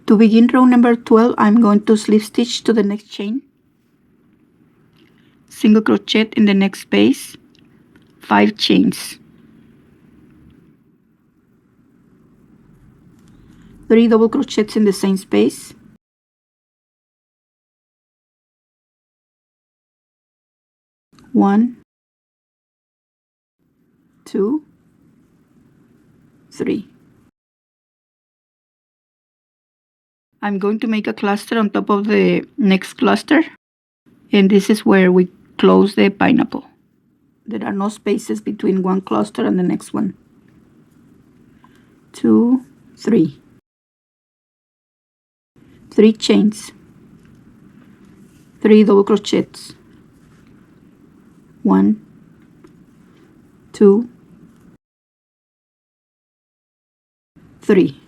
To begin row number 12, I'm going to slip stitch to the next chain, single crochet in the next space, 5 chains, 3 double crochets in the same space, 1, 2, 3. I'm going to make a cluster on top of the next cluster, and this is where we close the pineapple. There are no spaces between one cluster and the next one. 2, 3. 3 chains, 3 double crochets, 1, 2, 3.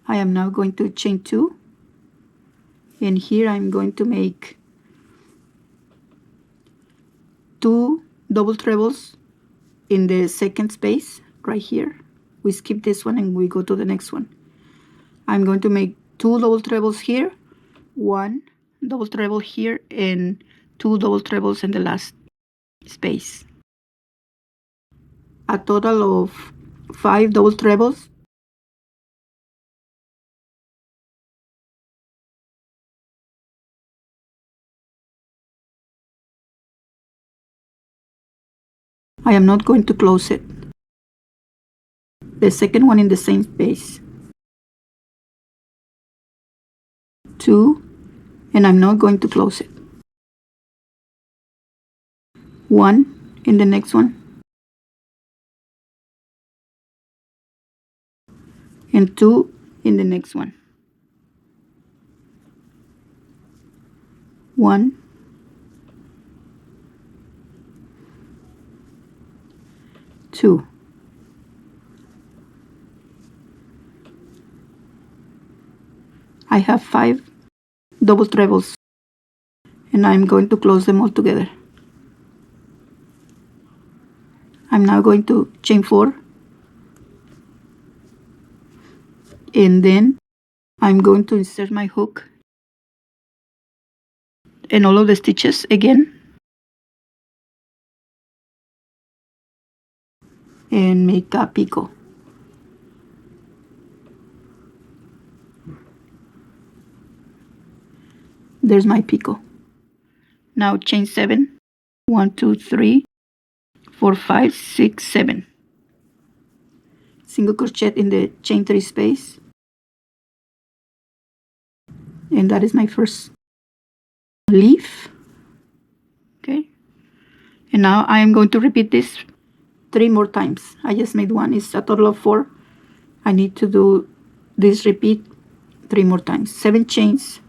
I am now going to chain 2, and here I'm going to make 2 double trebles in the second space right here. We skip this one and we go to the next one. I'm going to make 2 double trebles here, 1 double treble here, and 2 double trebles in the last space. A total of 5 double trebles. I am not going to close it. The second one in the same space. 2, and I'm not going to close it. 1 in the next one. And 2 in the next one. 1, 2. I have 5 double trebles, and I'm going to close them all together. I'm now going to chain 4, and then I'm going to insert my hook in all of the stitches again, and make a picot. There's my picot. Now chain 7, 1, 2, 3, 4, 5, 6, 7. Single crochet in the chain 3 space, and that is my first leaf. Okay, and now I am going to repeat this 3 more times. I just made one, it's a total of 4. I need to do this repeat 3 more times. 7 chains,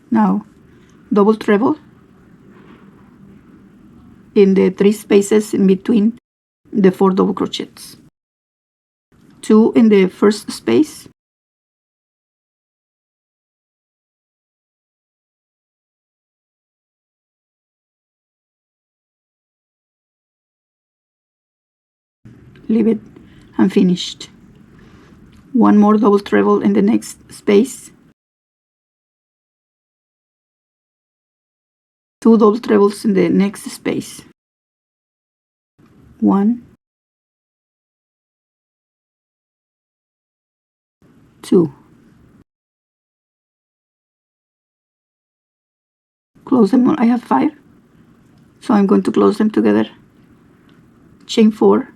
now double treble in the 3 spaces in between the 4 double crochets, 2 in the first space, leave it, I'm finished. 1 more double treble in the next space, 2 double trebles in the next space, 1, 2. Close them all. I have 5, so I'm going to close them together. Chain 4,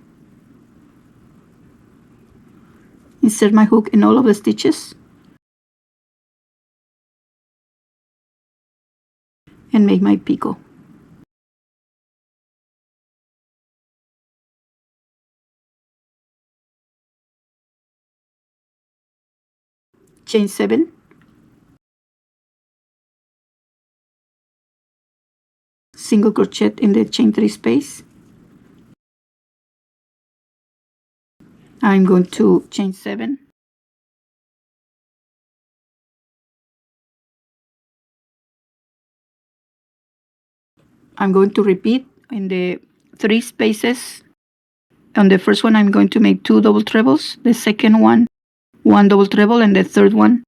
insert my hook in all of the stitches, and make my picot. Chain 7, single crochet in the chain 3 space. I'm going to chain 7, I'm going to repeat in the 3 spaces. On the first one, I'm going to make 2 double trebles. The second one, 1 double treble, and the third one,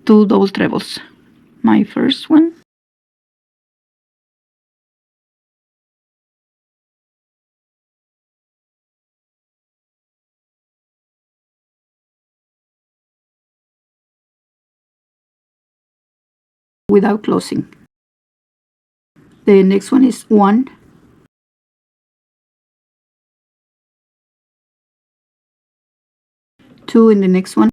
2 double trebles. My first one. Without closing. The next one is 1, 2 in the next one,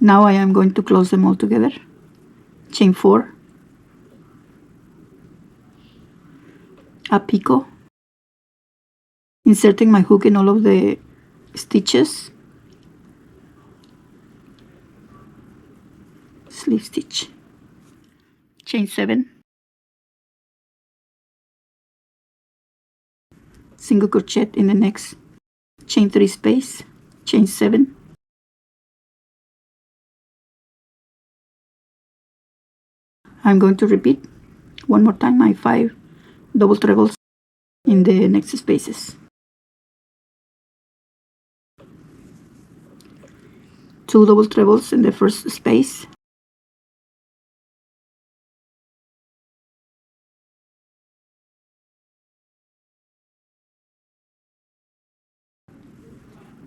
now I am going to close them all together. Chain 4, a picot, inserting my hook in all of the stitches, slip stitch, chain 7, single crochet in the next, chain 3 space, chain 7, I'm going to repeat one more time my 5 double trebles in the next spaces. 2 double trebles in the first space,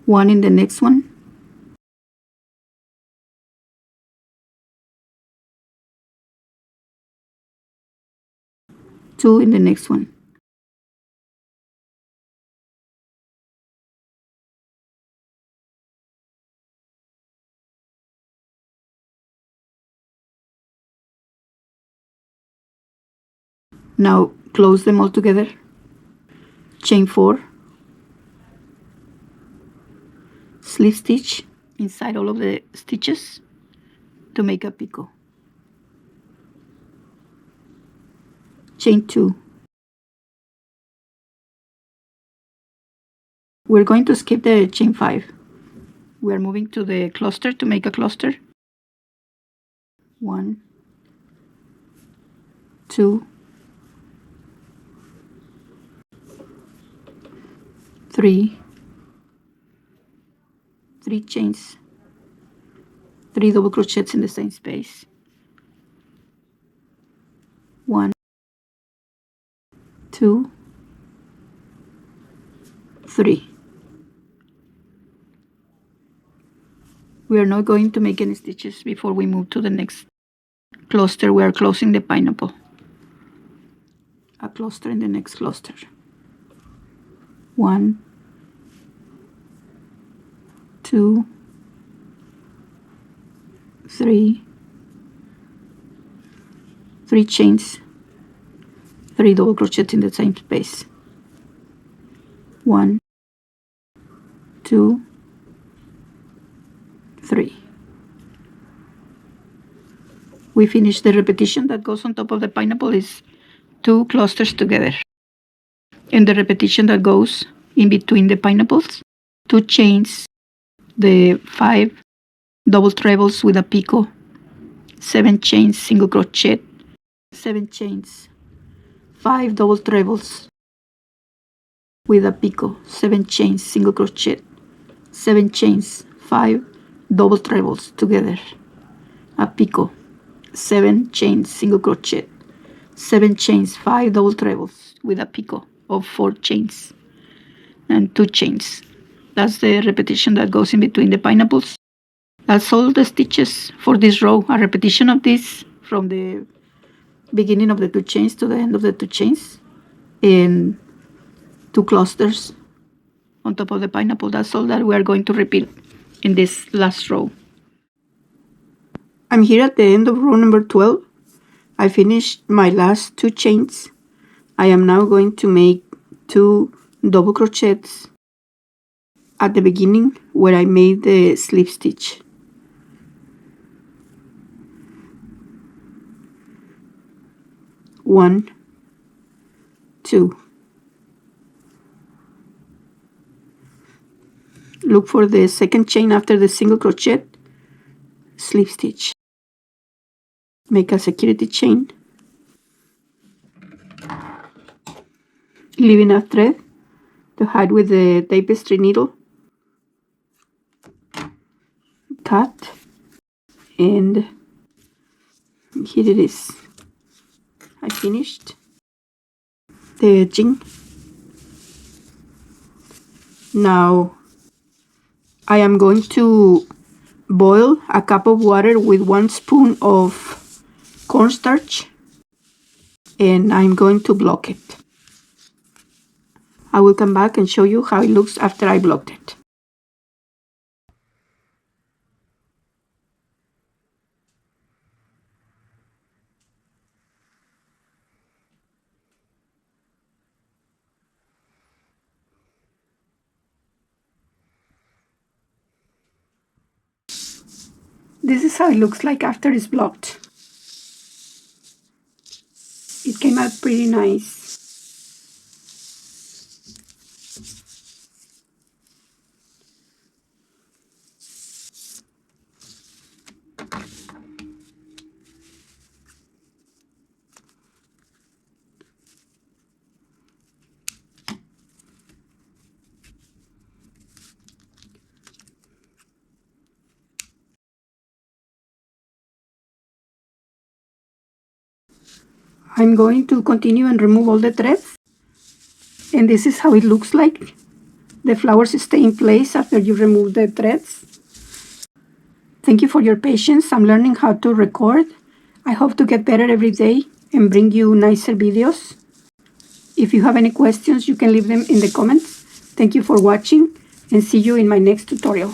1 in the next one, 2 in the next one. Now close them all together, chain 4, slip stitch inside all of the stitches to make a picot, chain 2. We're going to skip the chain 5. We're moving to the cluster to make a cluster. 1, 2, 3 chains, 3 double crochets in the same space, 1, 2, 3. We are not going to make any stitches before we move to the next cluster. We are closing the pineapple. A cluster in the next cluster. 1, 2, 3 chains, 3 double crochets in the same space. 1, 2, 3. We finish the repetition that goes on top of the pineapple is 2 clusters together. And the repetition that goes in between the pineapples, 2 chains, the 5 double trebles with a picot, 7 chains single crochet, 7 chains, 5 double trebles with a picot, 7 chains single crochet, 7 chains, 5 double trebles together, a picot, 7 chains single crochet, 7 chains, 5 double trebles with a picot of 4 chains and 2 chains. That's the repetition that goes in between the pineapples. That's all the stitches for this row. A repetition of this from the beginning of the 2 chains to the end of the 2 chains and 2 clusters on top of the pineapple. That's all that we are going to repeat in this last row. I'm here at the end of row number 12. I finished my last 2 chains. I am now going to make 2 double crochets at the beginning where I made the slip stitch. One, 2. look for the second chain after the single crochet, slip stitch. Make a security chain, leaving a thread to hide with the tapestry needle. Cut, and here it is. I finished the edging. Now I am going to boil a cup of water with 1 spoon of cornstarch, and I'm going to block it. I will come back and show you how it looks after I blocked it. This is how it looks like after it's blocked. It came out pretty nice. I'm going to continue and remove all the threads, and this is how it looks like. The flowers stay in place after you remove the threads. Thank you for your patience. I'm learning how to record. I hope to get better every day and bring you nicer videos. If you have any questions, you can leave them in the comments. Thank you for watching, and see you in my next tutorial.